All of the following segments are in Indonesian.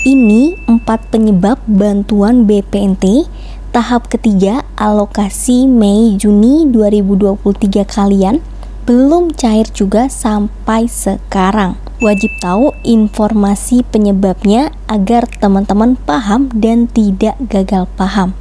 Ini 4 penyebab bantuan BPNT tahap ketiga alokasi Mei Juni 2023 kalian belum cair juga sampai sekarang. Wajib tahu informasi penyebabnya agar teman-teman paham dan tidak gagal paham.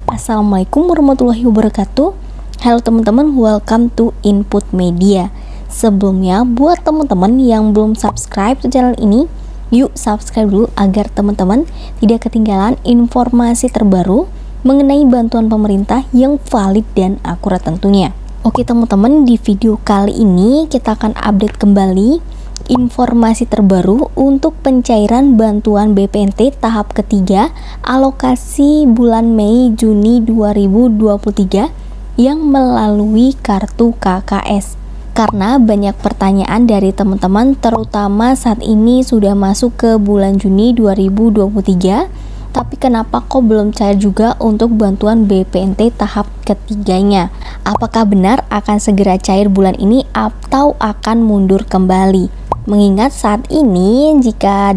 Assalamualaikum warahmatullahi wabarakatuh. Halo teman-teman, welcome to Input Media. Sebelumnya, buat teman-teman yang belum subscribe ke channel ini, yuk subscribe dulu agar teman-teman tidak ketinggalan informasi terbaru mengenai bantuan pemerintah yang valid dan akurat tentunya. Oke teman-teman, di video kali ini kita akan update kembali informasi terbaru untuk pencairan bantuan BPNT tahap ketiga alokasi bulan Mei Juni 2023 yang melalui kartu KKS. Karena banyak pertanyaan dari teman-teman, terutama saat ini sudah masuk ke bulan Juni 2023, tapi kenapa kok belum cair juga untuk bantuan BPNT tahap ketiganya? Apakah benar akan segera cair bulan ini atau akan mundur kembali? Mengingat saat ini jika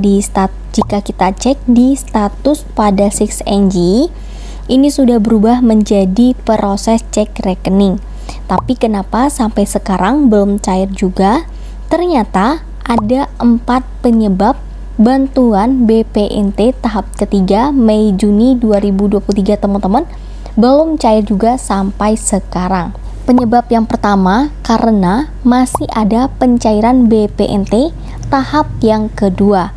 kita cek di status pada 6NG, ini sudah berubah menjadi proses cek rekening. Tapi kenapa sampai sekarang belum cair juga? Ternyata ada 4 penyebab bantuan BPNT tahap ketiga Mei Juni 2023 teman-teman belum cair juga sampai sekarang. Penyebab yang pertama karena masih ada pencairan BPNT tahap yang kedua.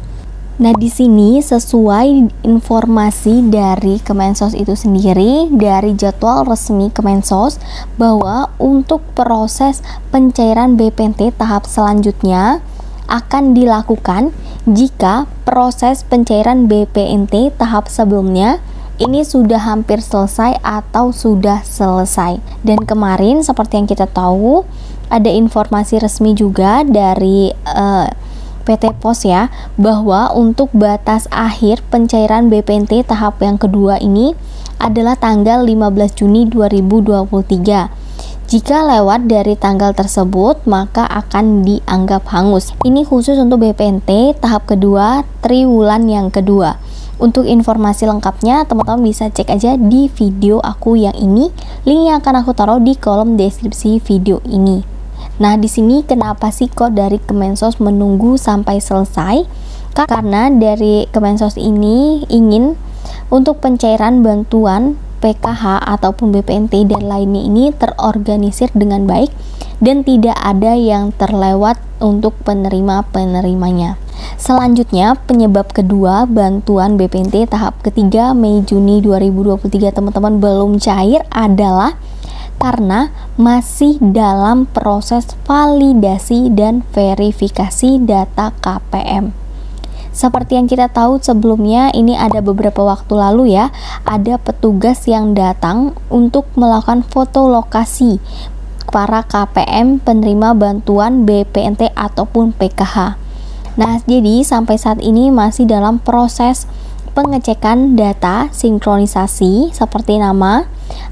Nah, di sini sesuai informasi dari Kemensos itu sendiri, dari jadwal resmi Kemensos, bahwa untuk proses pencairan BPNT tahap selanjutnya akan dilakukan jika proses pencairan BPNT tahap sebelumnya ini sudah hampir selesai atau sudah selesai. Dan kemarin seperti yang kita tahu, ada informasi resmi juga dari PT Pos ya, bahwa untuk batas akhir pencairan BPNT tahap yang kedua ini adalah tanggal 15 Juni 2023. Jika lewat dari tanggal tersebut, maka akan dianggap hangus. Ini khusus untuk BPNT tahap kedua, triwulan yang kedua. Untuk informasi lengkapnya, teman-teman bisa cek aja di video aku yang ini. Linknya akan aku taruh di kolom deskripsi video ini. Nah, di sini kenapa sih kok dari Kemensos menunggu sampai selesai? Karena dari Kemensos ini ingin untuk pencairan bantuan PKH ataupun BPNT dan lainnya ini terorganisir dengan baik dan tidak ada yang terlewat untuk penerima-penerimanya. Selanjutnya, penyebab kedua bantuan BPNT tahap ketiga Mei Juni 2023 teman-teman belum cair adalah karena masih dalam proses validasi dan verifikasi data KPM. Seperti yang kita tahu sebelumnya, ini ada beberapa waktu lalu ya, ada petugas yang datang untuk melakukan foto lokasi para KPM penerima bantuan BPNT ataupun PKH. Nah, jadi sampai saat ini masih dalam proses pengecekan data sinkronisasi seperti nama,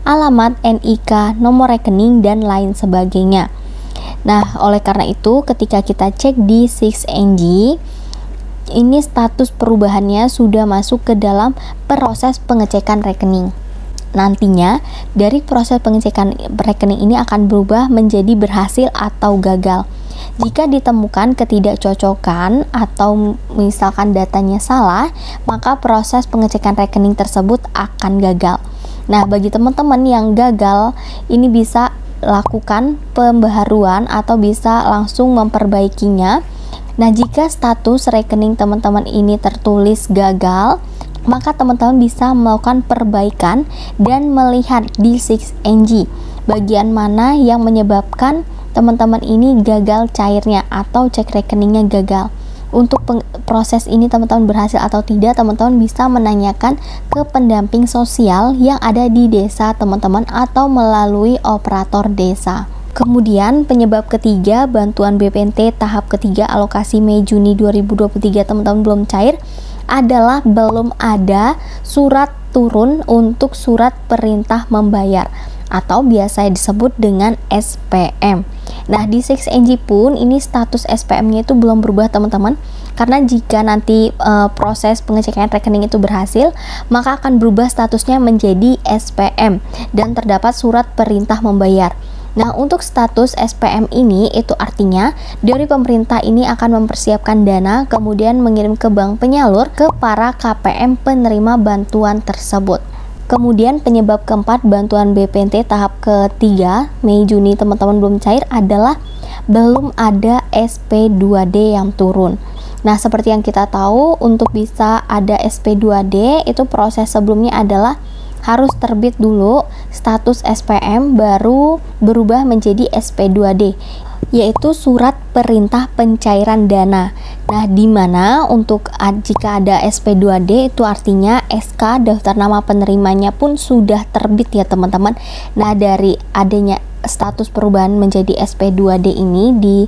alamat, NIK, nomor rekening, dan lain sebagainya. Nah, oleh karena itu ketika kita cek di 6NG, ini status perubahannya sudah masuk ke dalam proses pengecekan rekening. Nantinya dari proses pengecekan rekening ini akan berubah menjadi berhasil atau gagal. Jika ditemukan ketidakcocokan atau misalkan datanya salah, maka proses pengecekan rekening tersebut akan gagal. Nah, bagi teman-teman yang gagal, ini bisa lakukan pembaharuan atau bisa langsung memperbaikinya. Nah, jika status rekening teman-teman ini tertulis gagal, maka teman-teman bisa melakukan perbaikan dan melihat di 6NG bagian mana yang menyebabkan teman-teman ini gagal cairnya atau cek rekeningnya gagal. Untuk proses ini teman-teman berhasil atau tidak, teman-teman bisa menanyakan ke pendamping sosial yang ada di desa teman-teman atau melalui operator desa. Kemudian penyebab ketiga bantuan BPNT tahap ketiga alokasi Mei Juni 2023 teman-teman belum cair adalah belum ada surat turun untuk surat perintah membayar atau biasa disebut dengan SPM. Nah, di 6NG pun ini status SPM-nya itu belum berubah teman-teman, karena jika nanti proses pengecekan rekening itu berhasil, maka akan berubah statusnya menjadi SPM dan terdapat surat perintah membayar. Nah, untuk status SPM ini itu artinya dari pemerintah ini akan mempersiapkan dana kemudian mengirim ke bank penyalur ke para KPM penerima bantuan tersebut. Kemudian penyebab keempat bantuan BPNT tahap ketiga Mei Juni teman-teman belum cair adalah belum ada SP2D yang turun. Nah, seperti yang kita tahu, untuk bisa ada SP2D itu proses sebelumnya adalah harus terbit dulu status SPM baru berubah menjadi SP2D, yaitu surat perintah pencairan dana. Nah, di mana untuk jika ada SP2D itu artinya SK daftar nama penerimanya pun sudah terbit ya teman-teman. Nah, dari adanya status perubahan menjadi SP2D ini di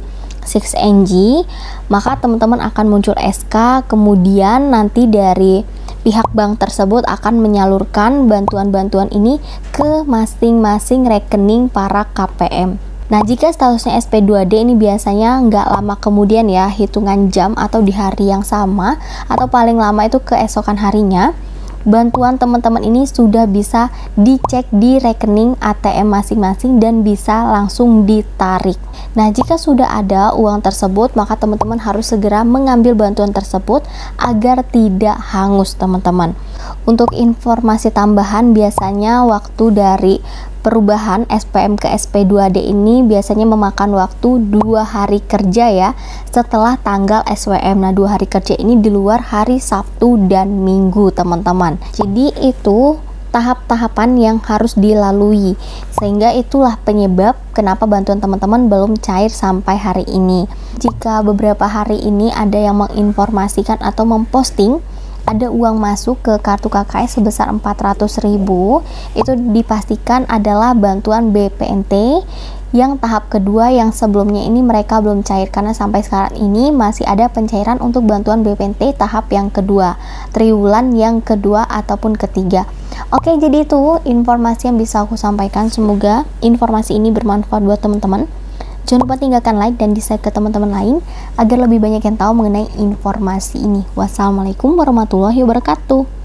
6NG, maka teman-teman akan muncul SK, kemudian nanti dari pihak bank tersebut akan menyalurkan bantuan-bantuan ini ke masing-masing rekening para KPM. Nah, jika statusnya SP2D ini biasanya nggak lama kemudian ya, hitungan jam atau di hari yang sama, atau paling lama itu keesokan harinya, bantuan teman-teman ini sudah bisa dicek di rekening ATM masing-masing dan bisa langsung ditarik. Nah, jika sudah ada uang tersebut, maka teman-teman harus segera mengambil bantuan tersebut agar tidak hangus teman-teman. Untuk informasi tambahan, biasanya waktu dari perubahan SPM ke SP2D ini biasanya memakan waktu 2 hari kerja ya setelah tanggal SWM. Nah, 2 hari kerja ini di luar hari Sabtu dan Minggu teman-teman. Jadi itu tahap-tahapan yang harus dilalui, sehingga itulah penyebab kenapa bantuan teman-teman belum cair sampai hari ini. Jika beberapa hari ini ada yang menginformasikan atau memposting ada uang masuk ke kartu KKS sebesar 400.000, itu dipastikan adalah bantuan BPNT yang tahap kedua yang sebelumnya ini mereka belum cair, karena sampai sekarang ini masih ada pencairan untuk bantuan BPNT tahap yang kedua, triwulan yang kedua ataupun ketiga. Oke, jadi itu informasi yang bisa aku sampaikan. Semoga informasi ini bermanfaat buat teman-teman. Jangan lupa tinggalkan like dan di-share ke teman-teman lain agar lebih banyak yang tahu mengenai informasi ini. Wassalamualaikum warahmatullahi wabarakatuh.